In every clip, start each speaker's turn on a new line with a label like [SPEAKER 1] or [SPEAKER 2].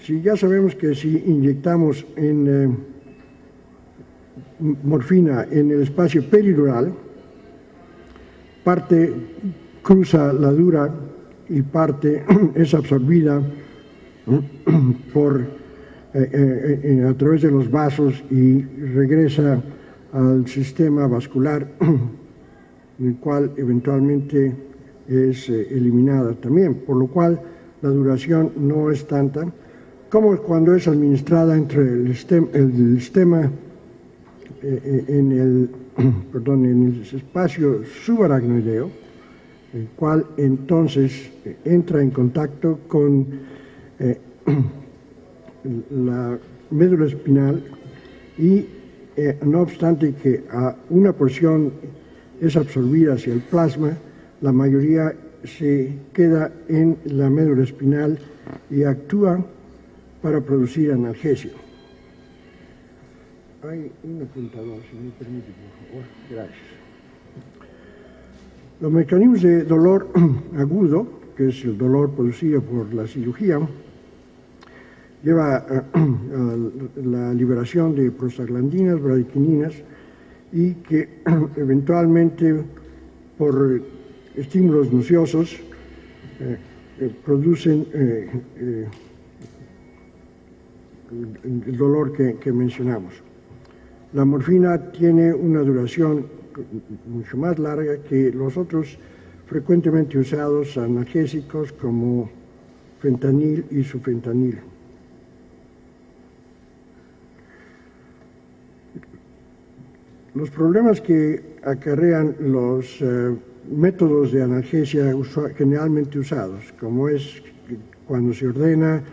[SPEAKER 1] Si ya sabemos que si inyectamos morfina en el espacio peridural, parte cruza la dura y parte es absorbida a través de los vasos y regresa al sistema vascular, el cual eventualmente es eliminada también, por lo cual la duración no es tanta como cuando es administrada entre el sistema en el espacio subaracnoideo, el cual entonces entra en contacto con la médula espinal y no obstante que una porción es absorbida hacia el plasma, la mayoría se queda en la médula espinal y actúa para producir analgesia. Hay un apuntador, si me permite, por favor. Gracias. Los mecanismos de dolor agudo, que es el dolor producido por la cirugía, lleva a la liberación de prostaglandinas, bradicininas, y que eventualmente por estímulos nociosos producen el dolor que mencionamos. La morfina tiene una duración mucho más larga que los otros frecuentemente usados analgésicos como fentanil y sufentanil. Los problemas que acarrean los métodos de analgesia generalmente usados, como es cuando se ordena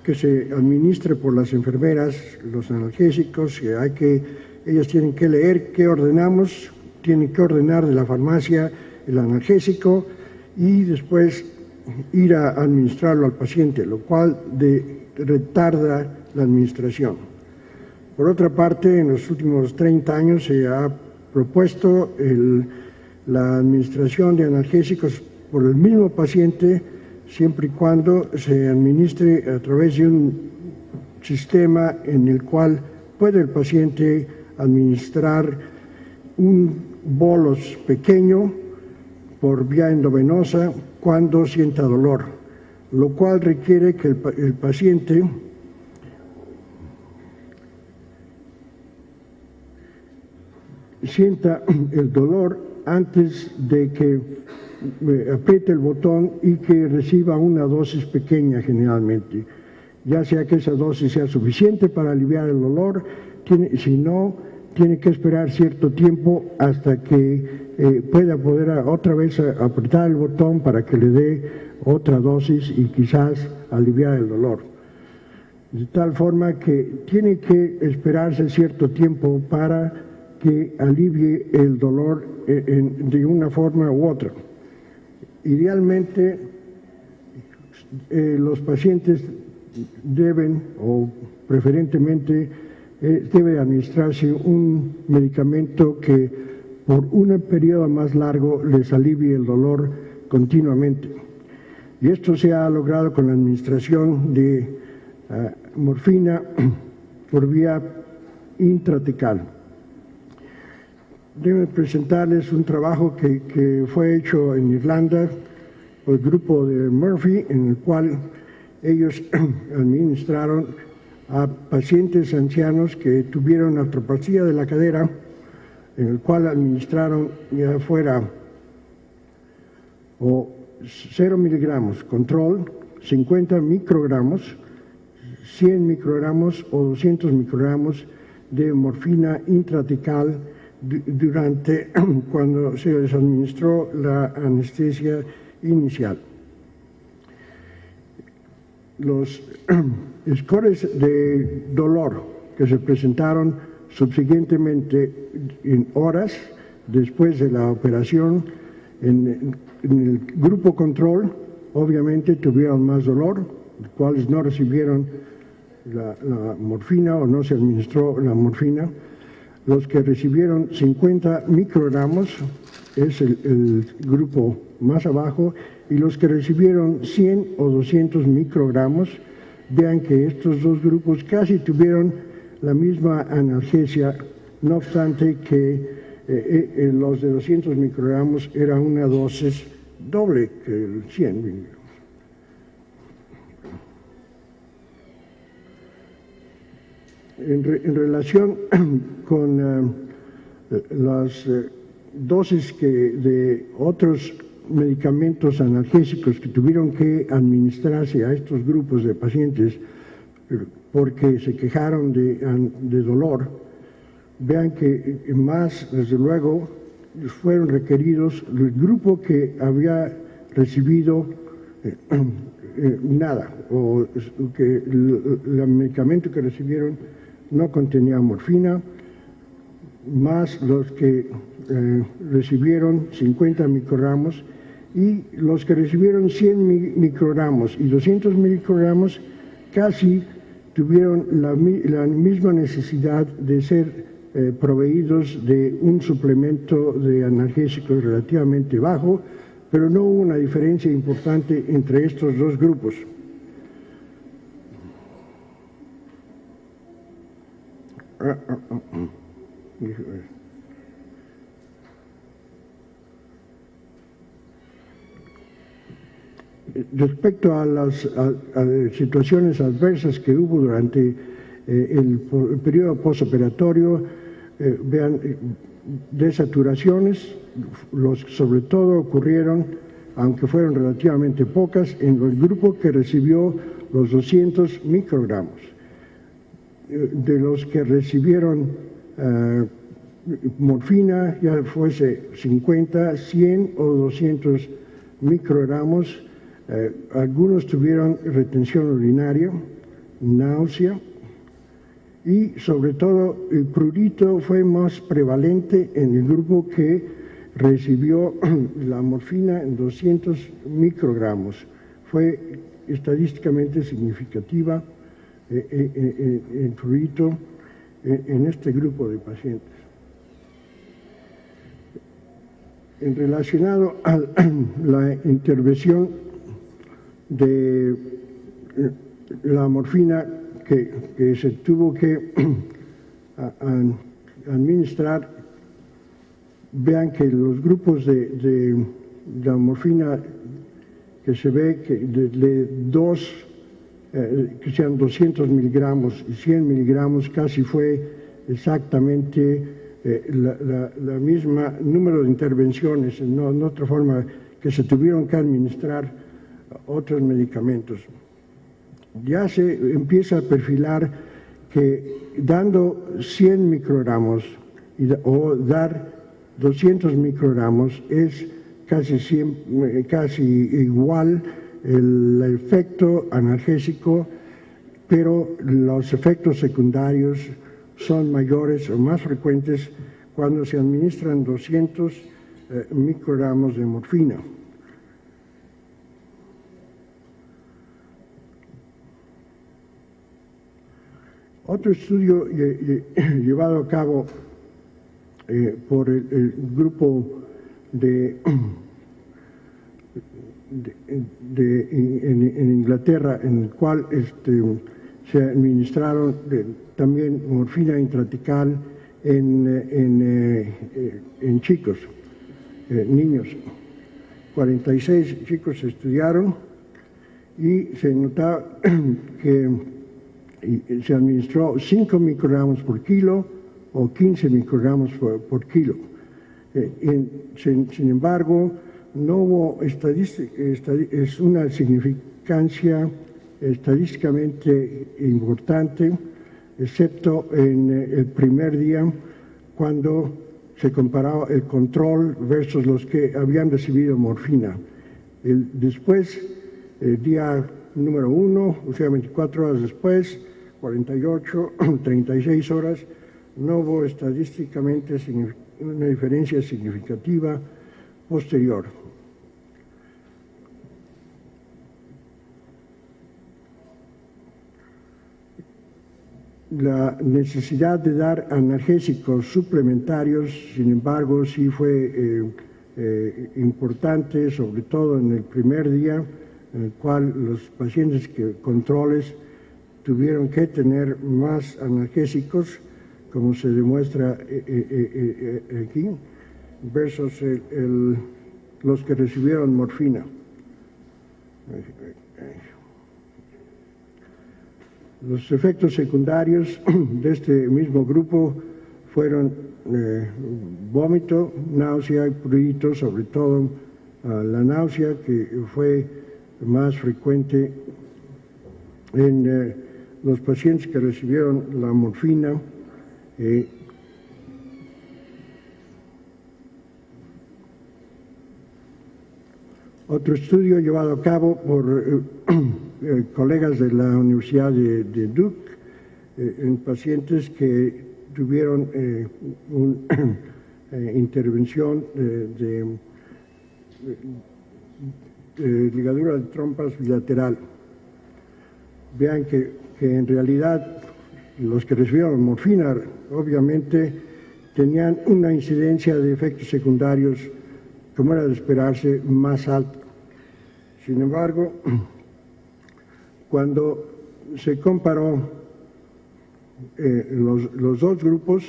[SPEAKER 1] que se administre por las enfermeras los analgésicos, ellas tienen que leer qué ordenamos, tienen que ordenar de la farmacia el analgésico y después ir a administrarlo al paciente, lo cual retarda la administración. Por otra parte, en los últimos 30 años se ha propuesto la administración de analgésicos por el mismo paciente, siempre y cuando se administre a través de un sistema en el cual puede el paciente administrar un bolus pequeño por vía endovenosa cuando sienta dolor, lo cual requiere que el paciente sienta el dolor antes de que apriete el botón y que reciba una dosis pequeña generalmente, ya sea que esa dosis sea suficiente para aliviar el dolor, si no, tiene que esperar cierto tiempo hasta que pueda poder otra vez apretar el botón para que le dé otra dosis y quizás aliviar el dolor. De tal forma que tiene que esperarse cierto tiempo para que alivie el dolor de una forma u otra. Idealmente, los pacientes deben, o preferentemente, debe administrarse un medicamento que por un periodo más largo les alivie el dolor continuamente. Y esto se ha logrado con la administración de morfina por vía intratecal. Debo presentarles un trabajo que fue hecho en Irlanda por el grupo de Murphy, en el cual ellos administraron a pacientes ancianos que tuvieron artropatía de la cadera, en el cual administraron ya fuera 0 miligramos control, 50 microgramos, 100 microgramos o 200 microgramos de morfina intratecal durante cuando se les administró la anestesia inicial. Los scores de dolor que se presentaron subsiguientemente en horas después de la operación en el grupo control, obviamente tuvieron más dolor, los cuales no recibieron la morfina o no se administró la morfina. Los que recibieron 50 microgramos es el grupo más abajo, y los que recibieron 100 o 200 microgramos, vean que estos dos grupos casi tuvieron la misma analgesia, no obstante que los de 200 microgramos era una dosis doble que el 100 microgramos. En relación con las dosis de otros medicamentos analgésicos que tuvieron que administrarse a estos grupos de pacientes porque se quejaron de dolor, vean que más, desde luego, fueron requeridos el grupo que había recibido nada, o que el medicamento que recibieron no contenía morfina, más los que recibieron 50 microgramos, y los que recibieron 100 microgramos y 200 microgramos casi tuvieron la misma necesidad de ser proveídos de un suplemento de analgésicos relativamente bajo, pero no hubo una diferencia importante entre estos dos grupos. Respecto a las situaciones adversas que hubo durante el periodo postoperatorio, vean, desaturaciones, sobre todo ocurrieron, aunque fueron relativamente pocas, en el grupo que recibió los 200 microgramos. De los que recibieron morfina, ya fuese 50, 100 o 200 microgramos, algunos tuvieron retención urinaria, náusea, y sobre todo el prurito fue más prevalente en el grupo que recibió la morfina en 200 microgramos. Fue estadísticamente significativa el prurito en este grupo de pacientes. En relacionado a la intervención de la morfina que se tuvo que administrar, vean que los grupos de la morfina que se ve que que sean 200 miligramos y 100 miligramos, casi fue exactamente la misma número de intervenciones, no en otra forma, que se tuvieron que administrar otros medicamentos. Ya se empieza a perfilar que dando 100 microgramos o dar 200 microgramos es casi igual el efecto analgésico, pero los efectos secundarios son mayores o más frecuentes cuando se administran 200 microgramos de morfina. Otro estudio llevado a cabo por el grupo en Inglaterra, en el cual se administraron también morfina intratecal en chicos, niños. 46 chicos se estudiaron y se notaba que se administró 5 microgramos por kilo o 15 microgramos por kilo. Sin embargo, no hubo es una significancia estadísticamente importante, excepto en el primer día, cuando se comparaba el control versus los que habían recibido morfina. Después, el día número 1, o sea, 24 horas después, 48, 36 horas, no hubo estadísticamente una diferencia significativa posterior. La necesidad de dar analgésicos suplementarios, sin embargo, sí fue importante, sobre todo en el primer día, en el cual los pacientes controles tuvieron que tener más analgésicos, como se demuestra aquí, versus los que recibieron morfina. Los efectos secundarios de este mismo grupo fueron vómito, náusea y prurito, sobre todo la náusea, que fue más frecuente en los pacientes que recibieron la morfina. Otro estudio llevado a cabo por colegas de la Universidad de Duke en pacientes que tuvieron una intervención de ligadura de trompas bilateral. Vean que en realidad los que recibieron morfina obviamente tenían una incidencia de efectos secundarios, como era de esperarse, más alta. Sin embargo, cuando se comparó los dos grupos,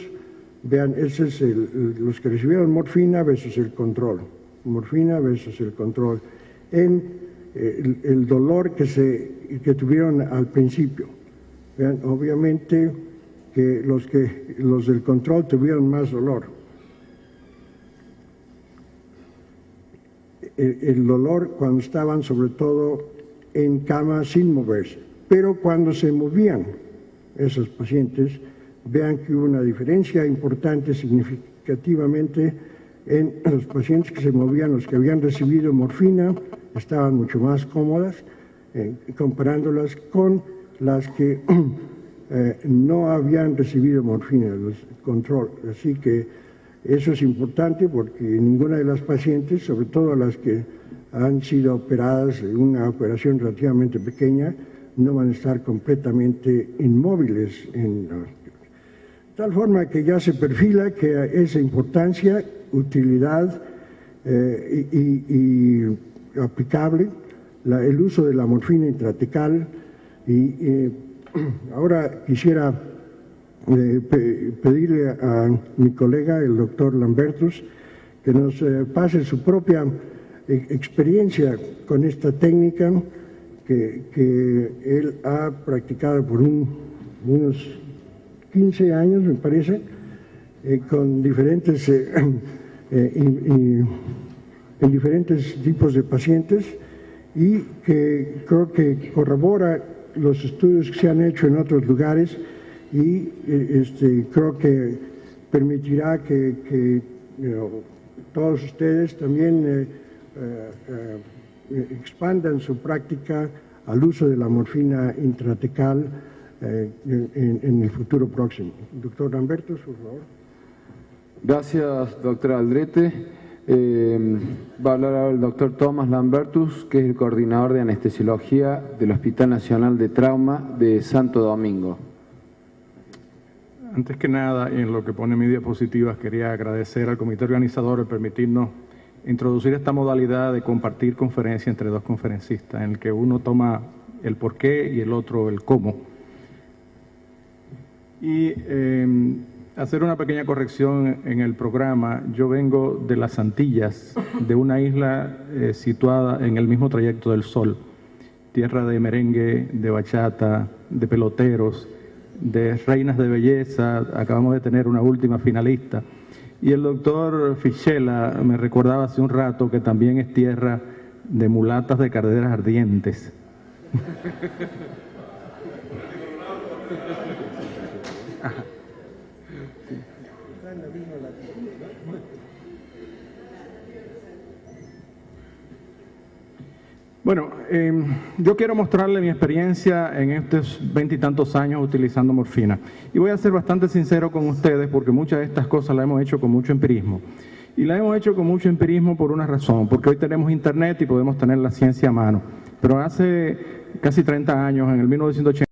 [SPEAKER 1] vean, ese es los que recibieron morfina versus el control, morfina versus el control, en el dolor que tuvieron al principio. Vean, obviamente que los del control tuvieron más dolor. El dolor cuando estaban sobre todo en cama sin moverse, pero cuando se movían esos pacientes, vean que hubo una diferencia importante significativamente en los pacientes que se movían. Los que habían recibido morfina estaban mucho más cómodas, comparándolas con las que no habían recibido morfina, los control. Así que eso es importante porque ninguna de las pacientes, sobre todo las que han sido operadas en una operación relativamente pequeña, no van a estar completamente inmóviles. De tal forma que ya se perfila que esa importancia, utilidad y aplicable, el uso de la morfina intratecal. Y ahora quisiera pedirle a mi colega, el doctor Lambertus, que nos pase su propia experiencia con esta técnica que él ha practicado por unos 15 años, me parece, con diferentes, en diferentes tipos de pacientes, y que creo que corrobora los estudios que se han hecho en otros lugares, y creo que permitirá que todos ustedes también expandan su práctica al uso de la morfina intratecal en el futuro próximo. Doctor Lambertus, por favor.
[SPEAKER 2] Gracias, doctor Aldrete. Va a hablar ahora el doctor Thomas Lambertus, que es el coordinador de anestesiología del Hospital Nacional de Trauma de Santo Domingo.
[SPEAKER 3] Antes que nada, en lo que pone mi diapositivas, quería agradecer al comité organizador el permitirnos introducir esta modalidad de compartir conferencia entre dos conferencistas, en el que uno toma el por qué y el otro el cómo. Y hacer una pequeña corrección en el programa. Yo vengo de las Antillas, de una isla situada en el mismo trayecto del Sol, tierra de merengue, de bachata, de peloteros, de reinas de belleza. Acabamos de tener una última finalista. Y el doctor Fichella me recordaba hace un rato que también es tierra de mulatas de carreras ardientes. Bueno, yo quiero mostrarle mi experiencia en estos 20 y tantos años utilizando morfina. Y voy a ser bastante sincero con ustedes porque muchas de estas cosas las hemos hecho con mucho empirismo. Y las hemos hecho con mucho empirismo por una razón, porque hoy tenemos internet y podemos tener la ciencia a mano. Pero hace casi 30 años, en el 1980,